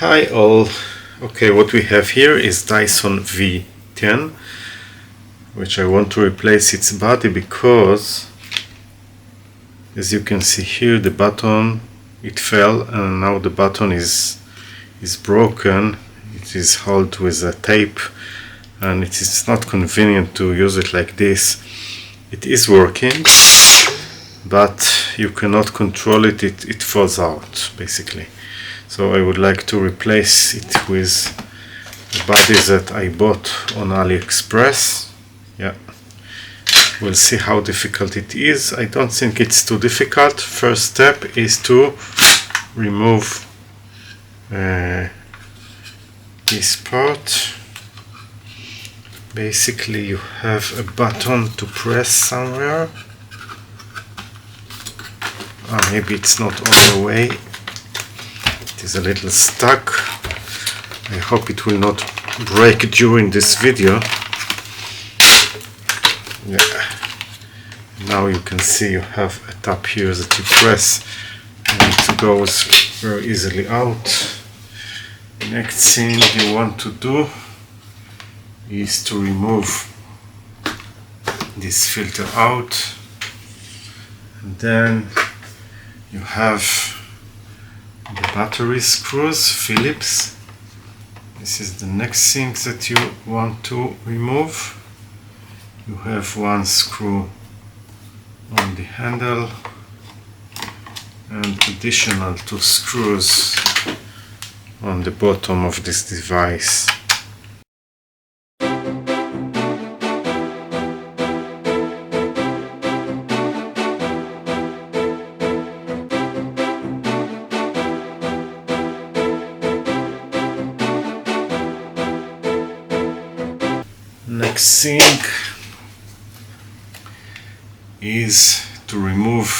Hi all. Okay, what we have here is Dyson V10, which I want to replace its body because, as you can see here, the button, it fell and now the button is broken. It is held with a tape and it is not convenient to use it like this. It is working, but you cannot control it. It falls out basically. So I would like to replace it with the body that I bought on AliExpress. Yeah, we'll see how difficult it is. I don't think it's too difficult. First step is to remove this part. Basically you have a button to press somewhere. Maybe it's not all the way. It is a little stuck. I hope it will not break during this video. Yeah. Now you can see you have a tab here that you press and it goes very easily out. Next thing you want to do is to remove this filter out, and then you have the battery screws, Phillips. This is the next thing that you want to remove. You have one screw on the handle and additional 2 screws on the bottom of this device. Next thing is to remove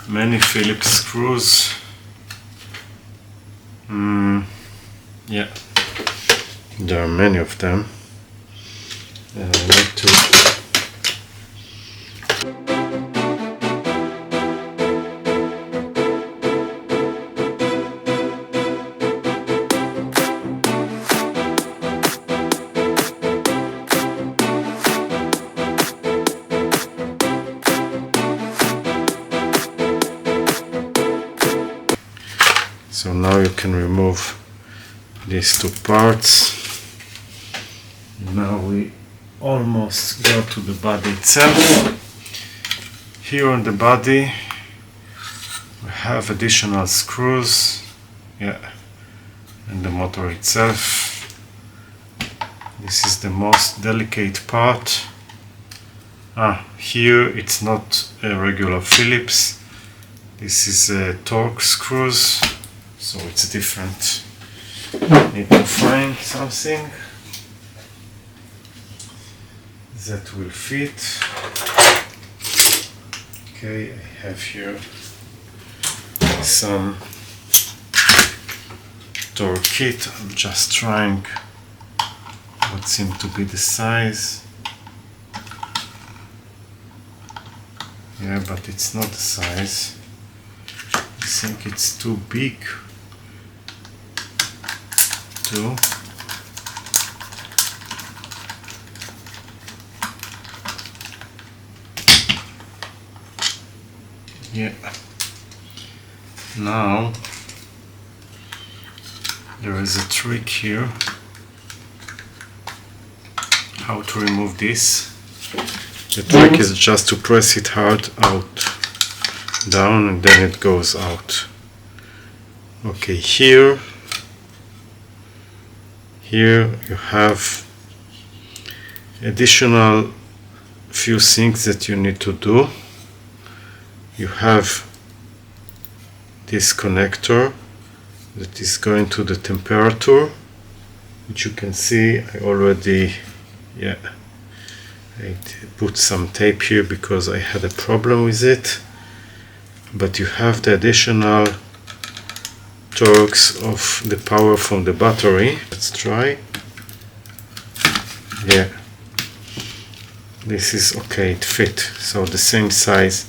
many Phillips screws. Yeah, there are many of them. I need to So now you can remove these 2 parts. Now we almost go to the body itself. Here on the body we have additional screws, yeah, and the motor itself. This is the most delicate part. Here it's not a regular Phillips. This is a torque screws. So it's different. Need to find something that will fit. Okay, I have here some torque kit. I'm just trying what seems to be the size. Yeah, but it's not the size. I think it's too big. Yeah. Now there is a trick here how to remove this. The trick is just to press it hard out, down, and then it goes out. Okay, here you have additional few things that you need to do. You have this connector that is going to the temperature, which you can see I already, I put some tape here because I had a problem with it. But you have the additional torques of the power from the battery. Let's try. Yeah, this is okay, it fit. So the same size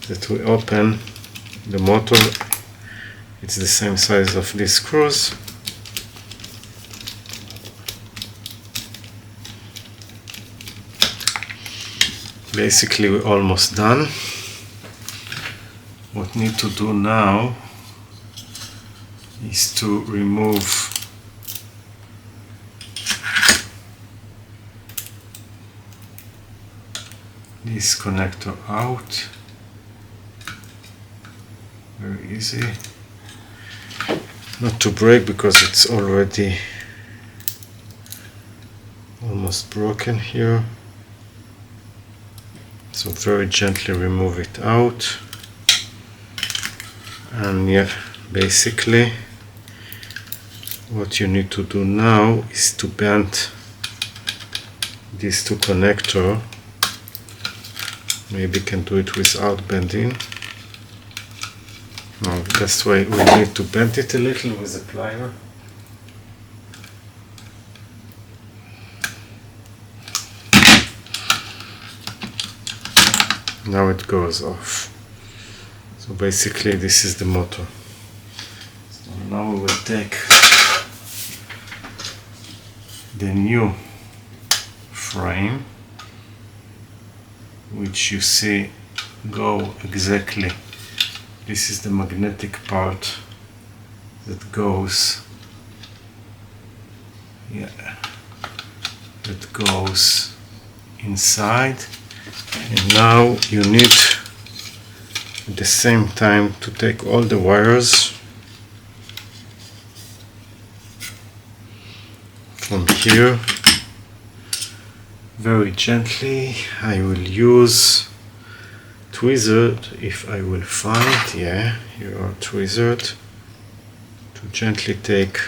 that we open the motor It's the same size of these screws. Basically we're almost done. What we need to do now is to remove this connector out. Very easy. Not to break because it's already almost broken here. So very gently remove it out. And yeah, basically what you need to do now is to bend these two connectors. Maybe you can do it without bending. No, that's why we need to bend it a little with a plier. Now it goes off. So basically this is the motor. So now we will take the new frame, which you see go exactly. This is the magnetic part that goes, that goes inside. And now you need at the same time to take all the wires from here. Very gently. I will use tweezer if I will find, yeah, here are tweezers, to gently take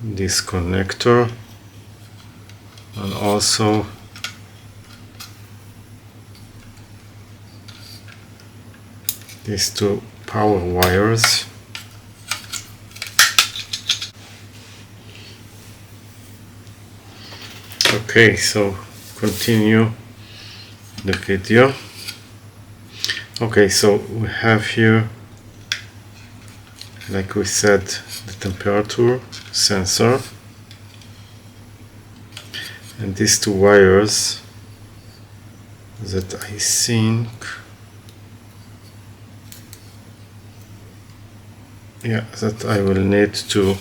this connector and also these two power wires. Okay, so continue the video. Okay, so we have here, like we said, the temperature sensor, and these two wires that I think, yeah, that I will need to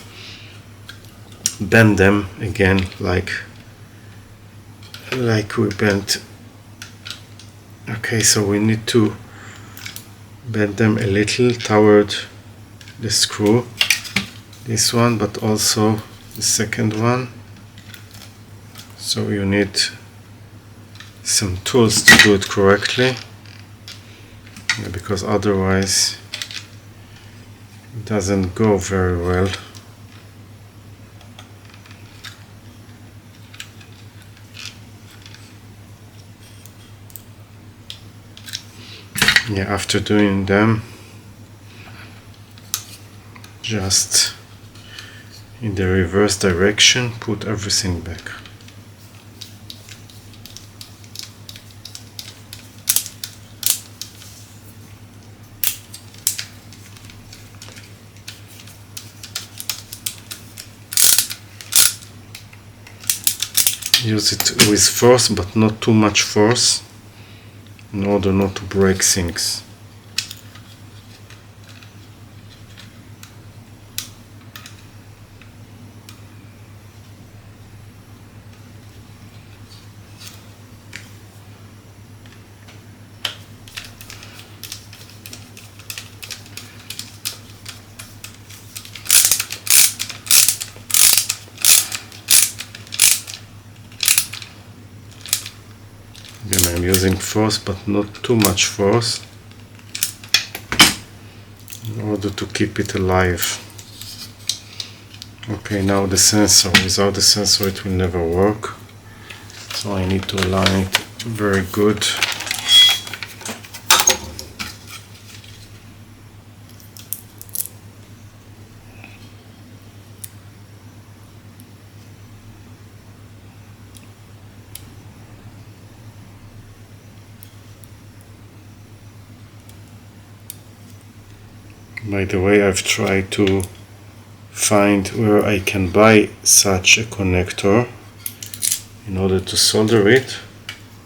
bend them again like we bent. Okay, so we need to bend them a little toward the screw, this one, but also the second one. So you need some tools to do it correctly, because otherwise it doesn't go very well. Yeah, after doing them, just in the reverse direction, put everything back. Use it with force, but not too much force, in order not to break things. Again, I'm using force, but not too much force, in order to keep it alive. Okay, now the sensor. Without the sensor it will never work, so I need to align it very good. By the way, I've tried to find where I can buy such a connector in order to solder it,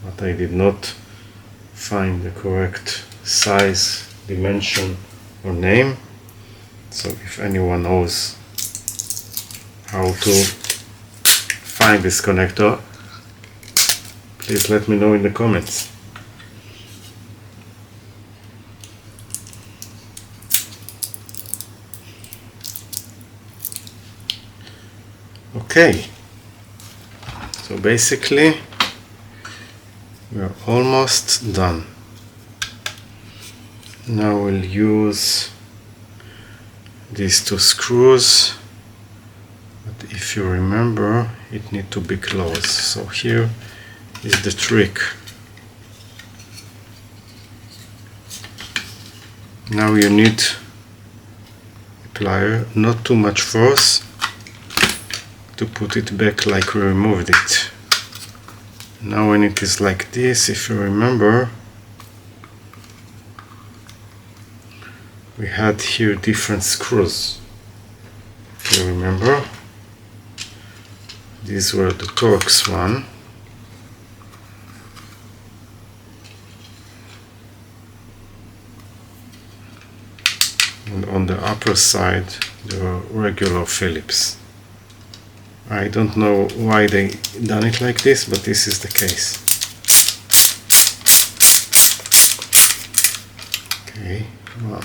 but I did not find the correct size, dimension or name. So if anyone knows how to find this connector, please let me know in the comments. Okay, so basically we're almost done. Now we'll use these two screws, but if you remember, it needs to be closed. So here is the trick. Now you need a plier, not too much force, to put it back like we removed it. Now when it is like this, if you remember, we had here different screws. If you remember, these were the Torx one. And on the upper side there were regular Phillips. I don't know why they done it like this, but this is the case. Okay, well.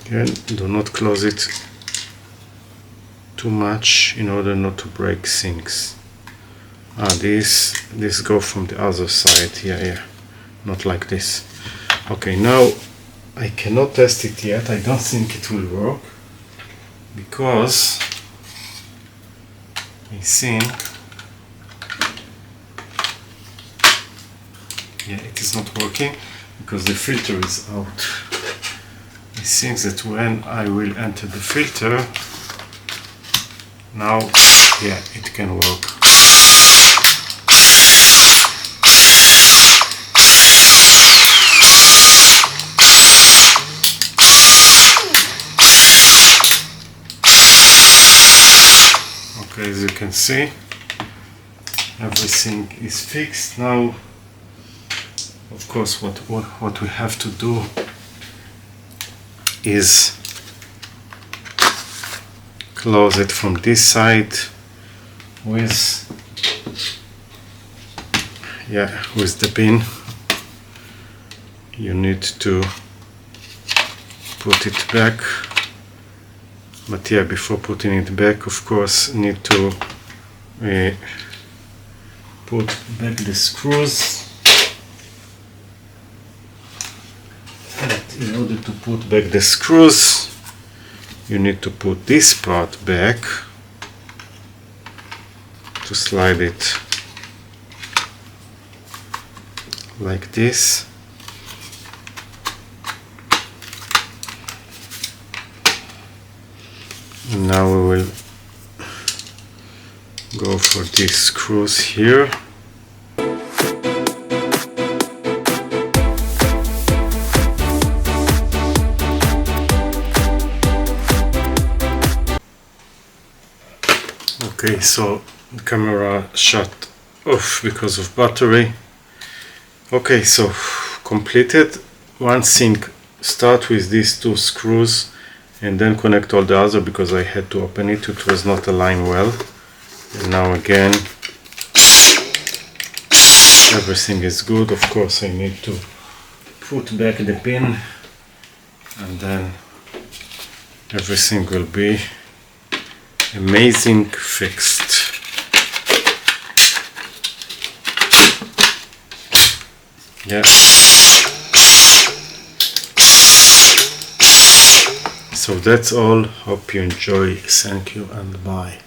Again, do not close it too much in order not to break sinks. This go from the other side. Yeah. Not like this. Okay, now I cannot test it yet. I don't think it will work because I think it is not working because the filter is out. I think that when I will enter the filter, now it can work. Okay, as you can see, everything is fixed. Now, of course, what we have to do is close it from this side with the pin. You need to put it back. But before putting it back, of course, need to put back the screws. And in order to put back the screws, you need to put this part back, to slide it like this. And now we will go for these screws here. Okay, so the camera shut off because of battery. Okay, so completed. One thing, start with these two screws and then connect all the other because I had to open it. It was not aligned well. And now again, everything is good. Of course, I need to put back the pin and then everything will be amazing fixed. Yeah. So that's all. Hope you enjoy. Thank you and bye.